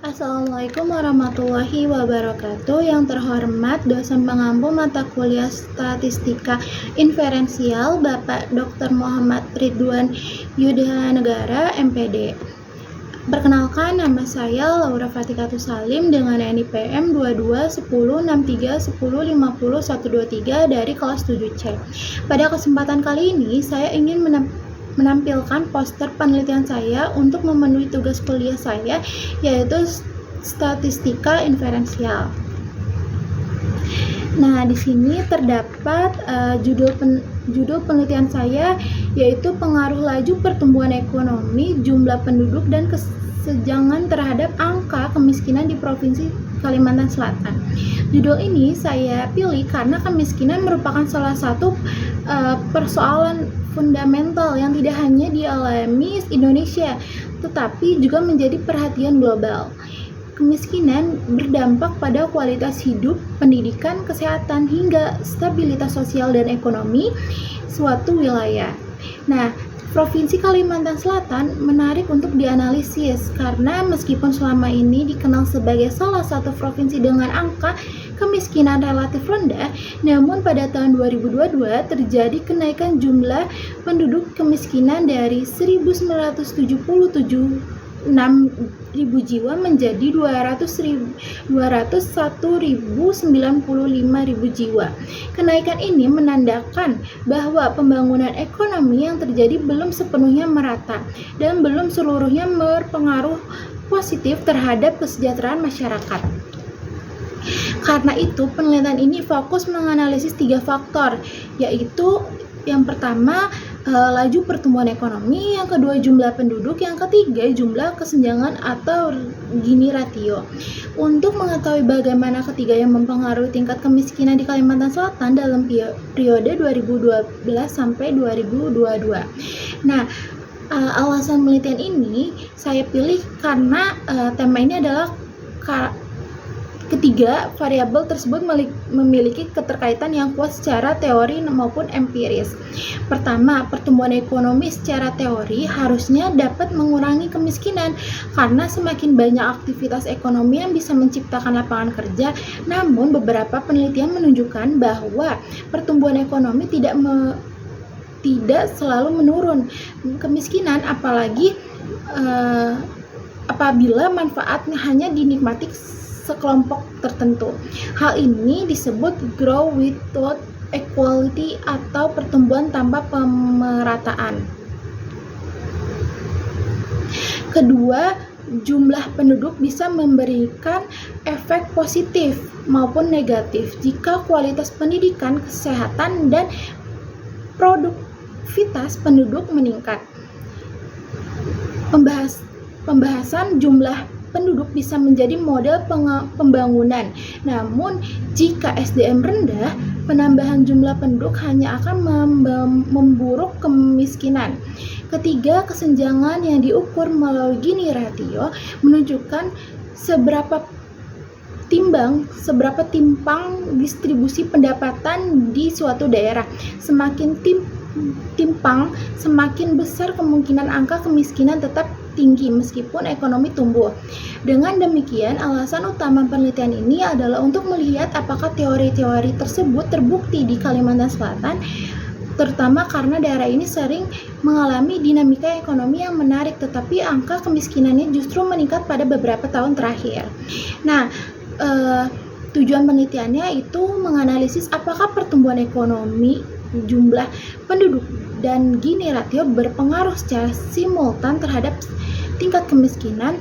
Assalamualaikum warahmatullahi wabarakatuh. Yang terhormat dosen pengampu mata kuliah Statistika Inferensial Bapak Dr. Muhammad Ridwan Yudhanegara, MPD. Perkenalkan, nama saya Laura Fatikatu Salim dengan NIPM 2210631050 dari kelas 7C. Pada kesempatan kali ini, saya ingin menampilkan poster penelitian saya untuk memenuhi tugas kuliah saya, yaitu statistika inferensial. Nah, di sini terdapat judul penelitian saya, yaitu pengaruh laju pertumbuhan ekonomi, jumlah penduduk, dan kesenjangan terhadap angka kemiskinan di Provinsi Kalimantan Selatan. Judul ini saya pilih karena kemiskinan merupakan salah satu persoalan fundamental yang tidak hanya dialami Indonesia, tetapi juga menjadi perhatian global. Kemiskinan berdampak pada kualitas hidup, pendidikan, kesehatan, hingga stabilitas sosial dan ekonomi suatu wilayah. Nah, Provinsi Kalimantan Selatan menarik untuk dianalisis karena meskipun selama ini dikenal sebagai salah satu provinsi dengan angka kemiskinan relatif rendah, namun pada tahun 2022 terjadi kenaikan jumlah penduduk kemiskinan dari 1.977.600 jiwa menjadi 201.095.000 jiwa. Kenaikan ini menandakan bahwa pembangunan ekonomi yang terjadi belum sepenuhnya merata dan belum seluruhnya berpengaruh positif terhadap kesejahteraan masyarakat. Karena itu, penelitian ini fokus menganalisis 3 faktor, yaitu yang pertama, laju pertumbuhan ekonomi, yang kedua jumlah penduduk, yang ketiga jumlah kesenjangan atau Gini ratio. Untuk mengetahui bagaimana ketiga yang mempengaruhi tingkat kemiskinan di Kalimantan Selatan dalam periode 2012 sampai 2022. Nah, alasan penelitian ini saya pilih karena tema ini adalah ketiga variabel tersebut memiliki keterkaitan yang kuat secara teori maupun empiris. Pertama, pertumbuhan ekonomi secara teori harusnya dapat mengurangi kemiskinan karena semakin banyak aktivitas ekonomi yang bisa menciptakan lapangan kerja. Namun, beberapa penelitian menunjukkan bahwa pertumbuhan ekonomi tidak selalu menurun kemiskinan, apalagi apabila manfaatnya hanya dinikmati sekelompok tertentu. Hal ini disebut growth without equality atau pertumbuhan tanpa pemerataan. Kedua, jumlah penduduk bisa memberikan efek positif maupun negatif jika kualitas pendidikan, kesehatan, dan produktivitas penduduk meningkat. Pembahasan jumlah penduduk bisa menjadi model pembangunan. Namun, jika SDM rendah, penambahan jumlah penduduk hanya akan memburuk kemiskinan. Ketiga, kesenjangan yang diukur melalui Gini ratio menunjukkan seberapa timpang distribusi pendapatan di suatu daerah. Semakin timpang, semakin besar kemungkinan angka kemiskinan tetap tinggi meskipun ekonomi tumbuh. Dengan demikian, alasan utama penelitian ini adalah untuk melihat apakah teori-teori tersebut terbukti di Kalimantan Selatan, terutama karena daerah ini sering mengalami dinamika ekonomi yang menarik, tetapi angka kemiskinannya justru meningkat pada beberapa tahun terakhir. Nah, tujuan penelitiannya itu menganalisis apakah pertumbuhan ekonomi, jumlah penduduk, dan Gini ratio berpengaruh secara simultan terhadap tingkat kemiskinan.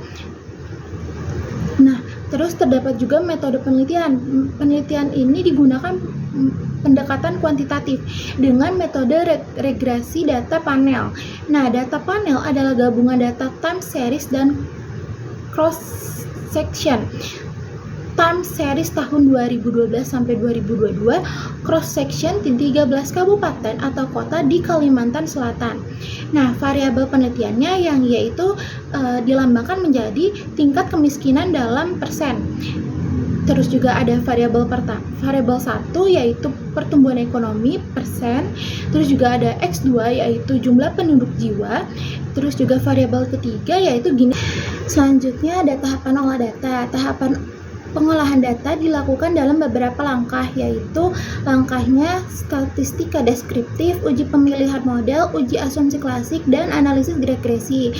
Nah, terus terdapat juga metode penelitian. Penelitian ini digunakan pendekatan kuantitatif dengan metode regresi data panel. Nah, data panel adalah gabungan data time series dan cross section. Time series tahun 2012 sampai 2022, cross section di 13 kabupaten atau kota di Kalimantan Selatan. Nah, variabel penelitiannya yang yaitu dilambangkan menjadi tingkat kemiskinan dalam persen. Terus juga ada variabel 1 yaitu pertumbuhan ekonomi persen. Terus juga ada X2 yaitu jumlah penduduk jiwa. Terus juga variabel ketiga yaitu Gini. Selanjutnya ada tahapan olah data. Tahapan pengolahan data dilakukan dalam beberapa langkah, yaitu langkahnya statistika deskriptif, uji pemilihan model, uji asumsi klasik, dan analisis regresi.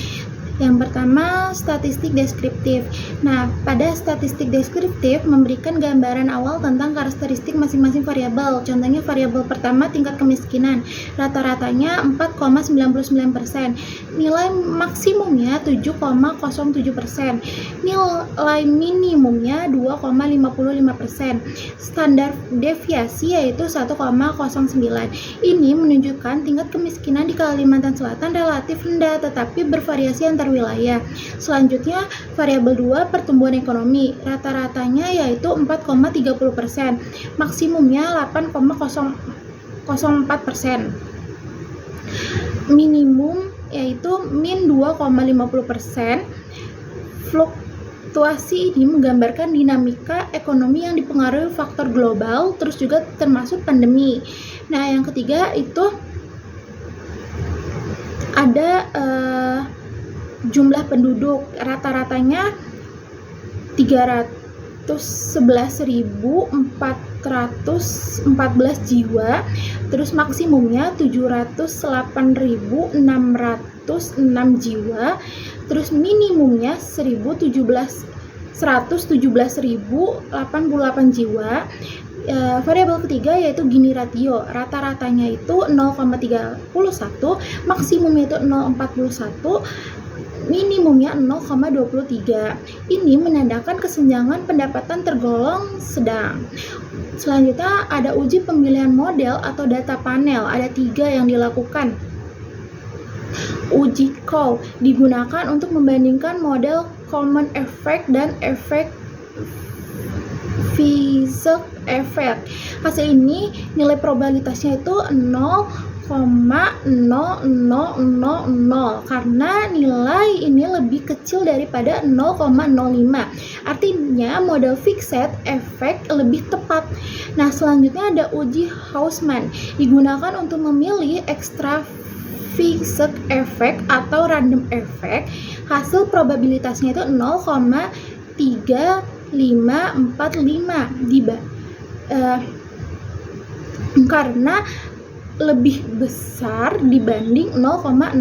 Yang pertama, statistik deskriptif. Nah, pada statistik deskriptif memberikan gambaran awal tentang karakteristik masing-masing variabel. Contohnya variabel pertama tingkat kemiskinan, rata-ratanya 4,99%. Nilai maksimumnya 7,07%. Nilai minimumnya 2,55%. Standar deviasi yaitu 1,09. Ini menunjukkan tingkat kemiskinan di Kalimantan Selatan relatif rendah tetapi bervariasi antar wilayah. Selanjutnya, variabel 2 pertumbuhan ekonomi. Rata-ratanya yaitu 4,30%. Maksimumnya 8,04%. Minimum yaitu min 2,50%. Fluktuasi ini menggambarkan dinamika ekonomi yang dipengaruhi faktor global, terus juga termasuk pandemi. Nah, yang ketiga itu ada jumlah penduduk, rata-ratanya 311.414 jiwa, terus maksimumnya 708.606 jiwa, terus minimumnya 117.088 jiwa. Variabel ketiga yaitu Gini ratio, rata-ratanya itu 0,31, maksimumnya itu 0,41, minimumnya 0,23. Ini menandakan kesenjangan pendapatan tergolong sedang. Selanjutnya ada uji pemilihan model atau data panel. Ada 3 yang dilakukan. Uji Cow digunakan untuk membandingkan model common effect dan efek Fizeau effect. Hasil ini nilai probabilitasnya itu 0,0000 karena nilai ini lebih kecil daripada 0,05. Artinya model Fizeau effect lebih tepat. Nah, selanjutnya ada uji Hausman digunakan untuk memilih ekstra Fizeau effect atau random effect. Hasil probabilitasnya itu 0,3545 karena lebih besar dibanding 0,05,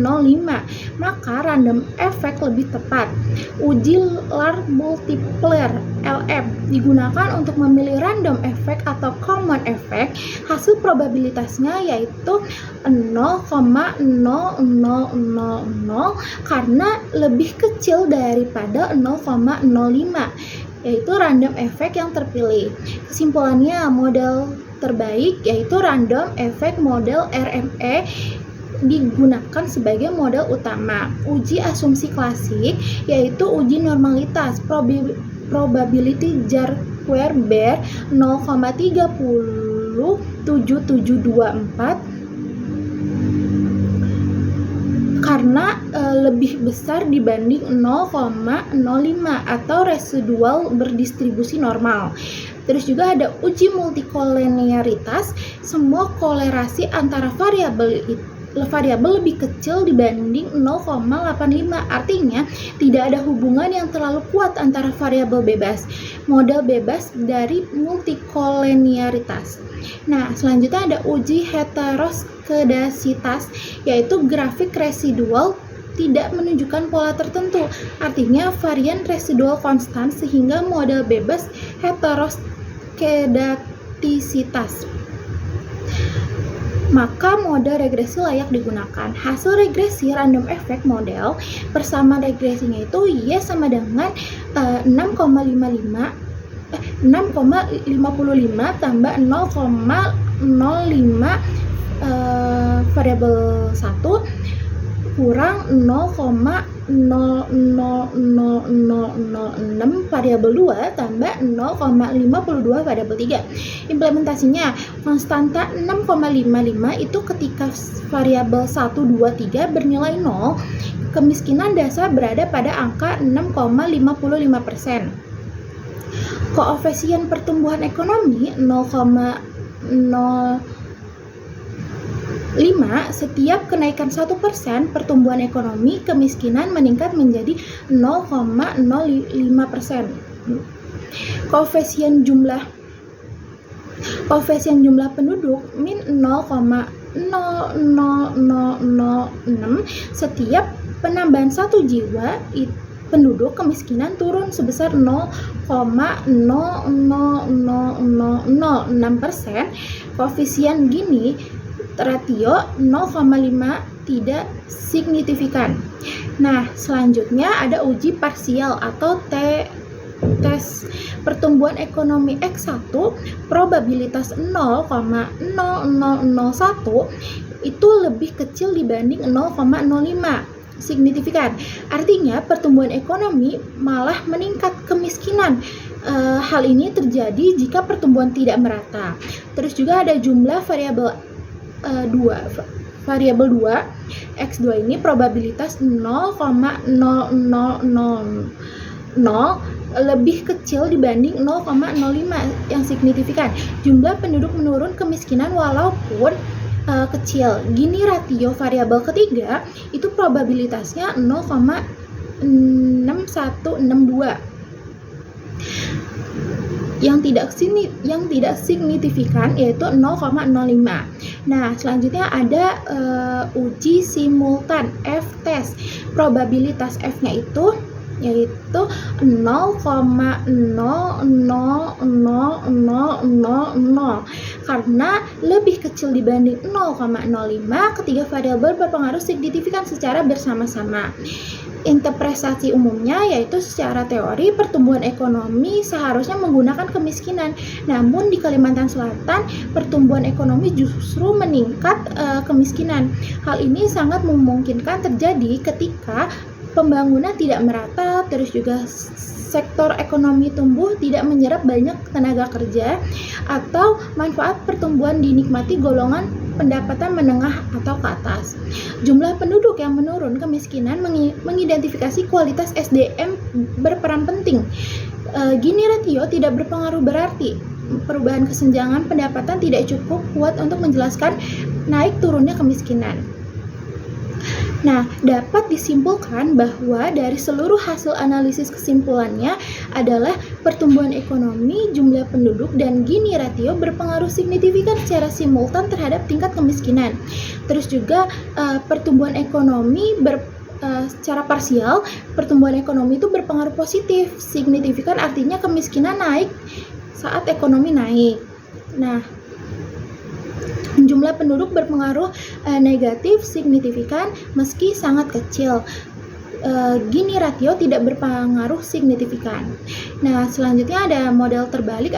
maka random effect lebih tepat. Uji Large Multiplier LM digunakan untuk memilih random effect atau common effect. Hasil probabilitasnya yaitu 0,0000 karena lebih kecil daripada 0,05, yaitu random effect yang terpilih. Kesimpulannya, model terbaik yaitu random effect model RME digunakan sebagai model utama. Uji asumsi klasik yaitu uji normalitas probability Jar-Querber 0,307724 karena lebih besar dibanding 0,05 atau residual berdistribusi normal. Terus juga ada uji multikolinearitas, semua kolerasi antara variabel lebih kecil dibanding 0,85, artinya tidak ada hubungan yang terlalu kuat antara variabel bebas. Model bebas dari multikolinearitas. Nah, selanjutnya ada uji heteroskedasitas, yaitu grafik residual tidak menunjukkan pola tertentu, artinya varian residual konstan sehingga model bebas heteroskedastisitas. Maka model regresi layak digunakan. Hasil regresi random effect model bersama regresinya itu Y sama dengan 6,55 tambah 0,05 variabel 1 kurang 0,00006 variabel 2 tambah 0,52 variabel 3. Implementasinya, konstanta 6,55 itu ketika variabel 1, 2, 3 bernilai 0, kemiskinan dasar berada pada angka 6,55%. Koefisien pertumbuhan ekonomi 0,0 5. Setiap kenaikan 1% pertumbuhan ekonomi, kemiskinan meningkat menjadi 0,05%. Koefisien jumlah penduduk min 0,00006 setiap penambahan 1 jiwa penduduk, kemiskinan turun sebesar 0,00006%. Koefisien Gini ratio 0,5 tidak signifikan. Nah, selanjutnya ada uji parsial atau tes pertumbuhan ekonomi X1, probabilitas 0,0001 itu lebih kecil dibanding 0,05 signifikan. Artinya pertumbuhan ekonomi malah meningkat kemiskinan. Hal ini terjadi jika pertumbuhan tidak merata. Terus juga ada jumlah variabel 2 X2 ini probabilitas 0,0000 lebih kecil dibanding 0,05 yang signifikan. Jumlah penduduk menurun, kemiskinan walaupun kecil. Gini ratio variabel ketiga itu probabilitasnya 0,6162. Yang tidak signifikan yaitu 0,05. Nah, selanjutnya ada uji simultan F-test. Probabilitas F-nya itu yaitu 0,0000 karena lebih kecil dibanding 0,05. Ketiga variabel berpengaruh signifikan secara bersama-sama. Interpretasi umumnya yaitu secara teori pertumbuhan ekonomi seharusnya menggunakan kemiskinan, namun di Kalimantan Selatan pertumbuhan ekonomi justru meningkat kemiskinan. Hal ini sangat memungkinkan terjadi ketika pembangunan tidak merata, terus juga sektor ekonomi tumbuh tidak menyerap banyak tenaga kerja, atau manfaat pertumbuhan dinikmati golongan pendapatan menengah atau ke atas. Jumlah penduduk yang menurun, kemiskinan mengidentifikasi kualitas SDM berperan penting. Gini ratio tidak berpengaruh berarti perubahan kesenjangan pendapatan tidak cukup kuat untuk menjelaskan naik turunnya kemiskinan. Nah, dapat disimpulkan bahwa dari seluruh hasil analisis kesimpulannya adalah pertumbuhan ekonomi, jumlah penduduk, dan Gini ratio berpengaruh signifikan secara simultan terhadap tingkat kemiskinan. Terus juga pertumbuhan ekonomi secara parsial, pertumbuhan ekonomi itu berpengaruh positif, signifikan artinya kemiskinan naik saat ekonomi naik. Nah, jumlah penduduk berpengaruh negatif signifikan meski sangat kecil. Gini ratio tidak berpengaruh signifikan. Nah, selanjutnya ada model terbaik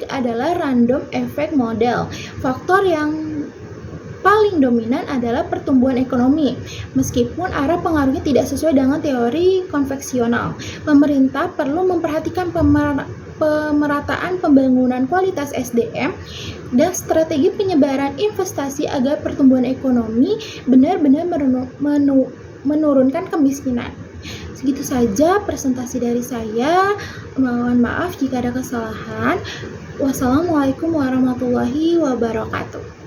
adalah random effect model. Faktor yang paling dominan adalah pertumbuhan ekonomi, meskipun arah pengaruhnya tidak sesuai dengan teori konvensional. Pemerintah perlu memperhatikan pemerataan pembangunan kualitas SDM dan strategi penyebaran investasi agar pertumbuhan ekonomi benar-benar menurunkan kemiskinan. Segitu saja presentasi dari saya. Mohon maaf jika ada kesalahan. Wassalamualaikum warahmatullahi wabarakatuh.